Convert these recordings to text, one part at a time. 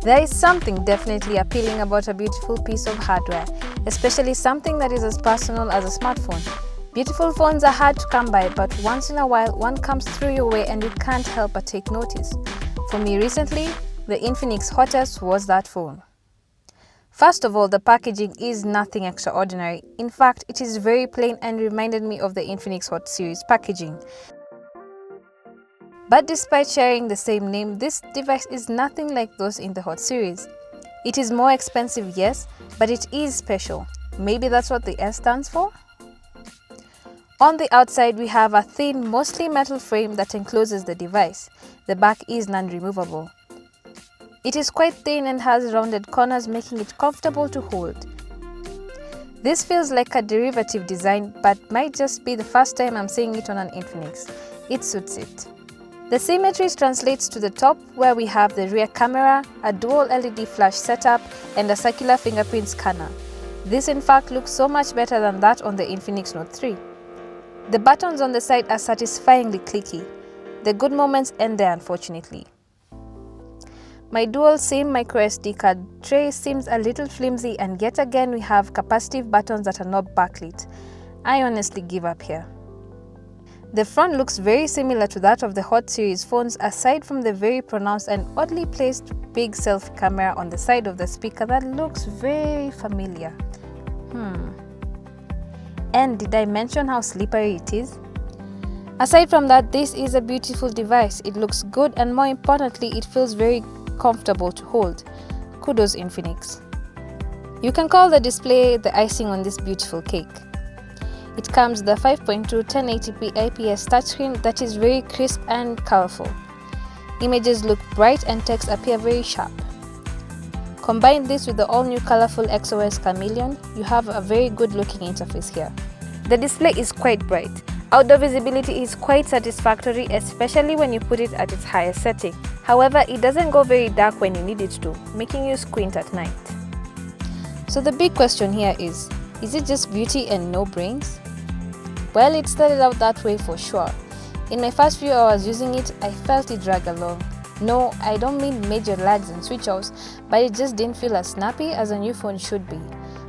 There is something definitely appealing about a beautiful piece of hardware, especially something that is as personal as a smartphone. Beautiful phones are hard to come by, but once in a while one comes through your way and you can't help but take notice. For me recently, the Infinix Hottest was that phone. First of all, the packaging is nothing extraordinary. In fact, it is very plain and reminded me of the Infinix Hot series packaging. But despite sharing the same name, this device is nothing like those in the Hot series. It is more expensive, yes, but it is special. Maybe that's what the S stands for? On the outside, we have a thin, mostly metal frame that encloses the device. The back is non-removable. It is quite thin and has rounded corners, making it comfortable to hold. This feels like a derivative design, but might just be the first time I'm seeing it on an Infinix. It suits it. The symmetry translates to the top, where we have the rear camera, a dual LED flash setup, and a circular fingerprint scanner. This in fact looks so much better than that on the Infinix Note 3. The buttons on the side are satisfyingly clicky. The good moments end there, unfortunately. My dual SIM microSD card tray seems a little flimsy, and yet again we have capacitive buttons that are not backlit. I honestly give up here. The front looks very similar to that of the Hot series phones, aside from the very pronounced and oddly placed big selfie camera on the side of the speaker that looks very familiar. And did I mention how slippery it is? Aside from that, this is a beautiful device. It looks good, and more importantly, it feels very comfortable to hold. Kudos Infinix. You can call the display the icing on this beautiful cake. It comes with a 5.2 1080p IPS touchscreen that is very crisp and colorful. Images look bright and text appear very sharp. Combine this with the all-new colorful XOS Chameleon, you have a very good looking interface here. The display is quite bright. Outdoor visibility is quite satisfactory, especially when you put it at its highest setting. However, it doesn't go very dark when you need it to, making you squint at night. So the big question here is it just beauty and no brains? Well, it started out that way for sure. In my first few hours using it, I felt it drag along. No, I don't mean major lags and switch offs, but it just didn't feel as snappy as a new phone should be.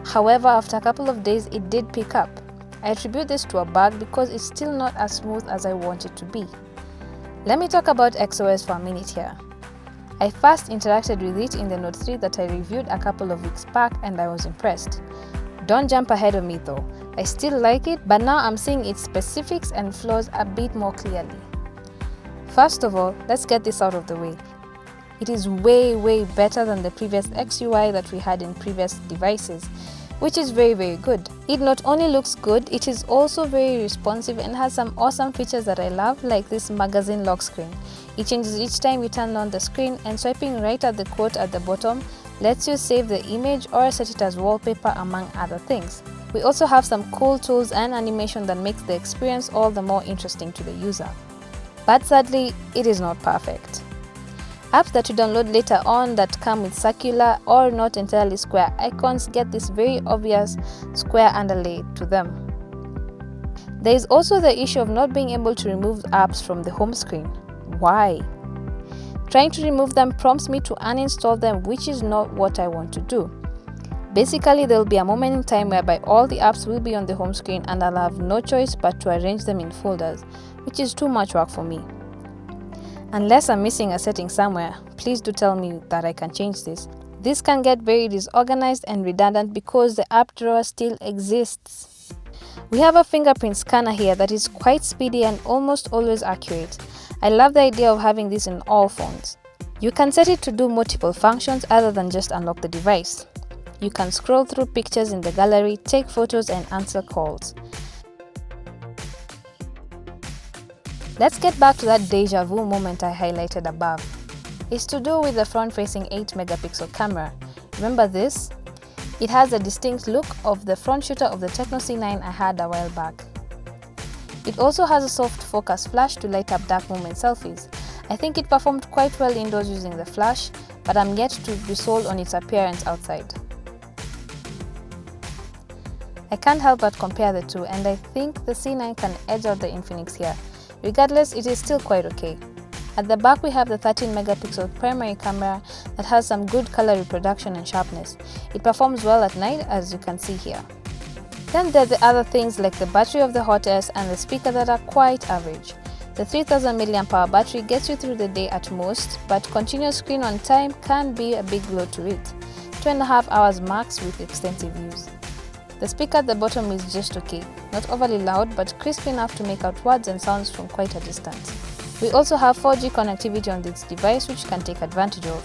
However, after a couple of days, it did pick up. I attribute this to a bug because it's still not as smooth as I want it to be. Let me talk about XOS for a minute here. I first interacted with it in the Note 3 that I reviewed a couple of weeks back, and I was impressed. Don't jump ahead of me though. I still like it, but now I'm seeing its specifics and flaws a bit more clearly. First of all, let's get this out of the way. It is way better than the previous XUI that we had in previous devices, which is very good. It not only looks good, it is also very responsive and has some awesome features that I love, like this magazine lock screen. It changes each time you turn on the screen, and swiping right at the quote at the bottom lets you save the image or set it as wallpaper, among other things. We also have some cool tools and animation that makes the experience all the more interesting to the user. But sadly, it is not perfect. Apps that you download later on that come with circular or not entirely square icons get this very obvious square underlay to them. There is also the issue of not being able to remove apps from the home screen. Why? Trying to remove them prompts me to uninstall them, which is not what I want to do. Basically, there will be a moment in time whereby all the apps will be on the home screen and I'll have no choice but to arrange them in folders, which is too much work for me. Unless I'm missing a setting somewhere, please do tell me that I can change this. This can get very disorganized and redundant because the app drawer still exists. We have a fingerprint scanner here that is quite speedy and almost always accurate. I love the idea of having this in all phones. You can set it to do multiple functions other than just unlock the device. You can scroll through pictures in the gallery, take photos, and answer calls. Let's get back to that deja vu moment I highlighted above. It's to do with the front-facing 8-megapixel camera. Remember this? It has a distinct look of the front shooter of the Tecno C9 I had a while back. It also has a soft focus flash to light up dark moment selfies. I think it performed quite well indoors using the flash, but I'm yet to be sold on its appearance outside. I can't help but compare the two, and I think the C9 can edge out the Infinix here. Regardless, it is still quite okay. At the back we have the 13 megapixel primary camera that has some good color reproduction and sharpness. It performs well at night, as you can see here. Then there are the other things like the battery of the Hot S and the speaker that are quite average. The 3000 mAh battery gets you through the day at most, but continuous screen on time can be a big blow to it. 2.5 hours max with extensive use. The speaker at the bottom is just okay, not overly loud but crisp enough to make out words and sounds from quite a distance. We also have 4G connectivity on this device which you can take advantage of.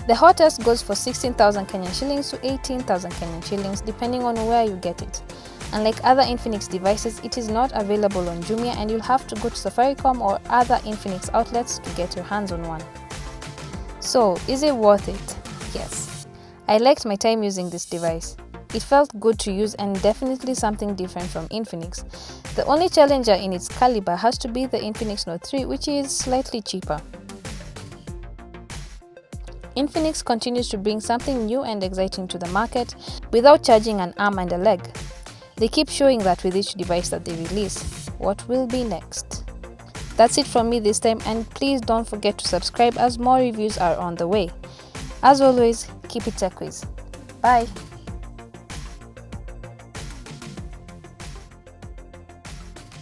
The Hot S goes for 16,000 Kenyan shillings to 18,000 Kenyan shillings depending on where you get it. Unlike other Infinix devices, it is not available on Jumia and you'll have to go to Safaricom or other Infinix outlets to get your hands on one. So, is it worth it? Yes. I liked my time using this device. It felt good to use and definitely something different from Infinix. The only challenger in its caliber has to be the Infinix Note 3, which is slightly cheaper. Infinix continues to bring something new and exciting to the market without charging an arm and a leg. They keep showing that with each device that they release. What will be next? That's it from me this time, and please don't forget to subscribe as more reviews are on the way. As always, keep it Techweez. Bye!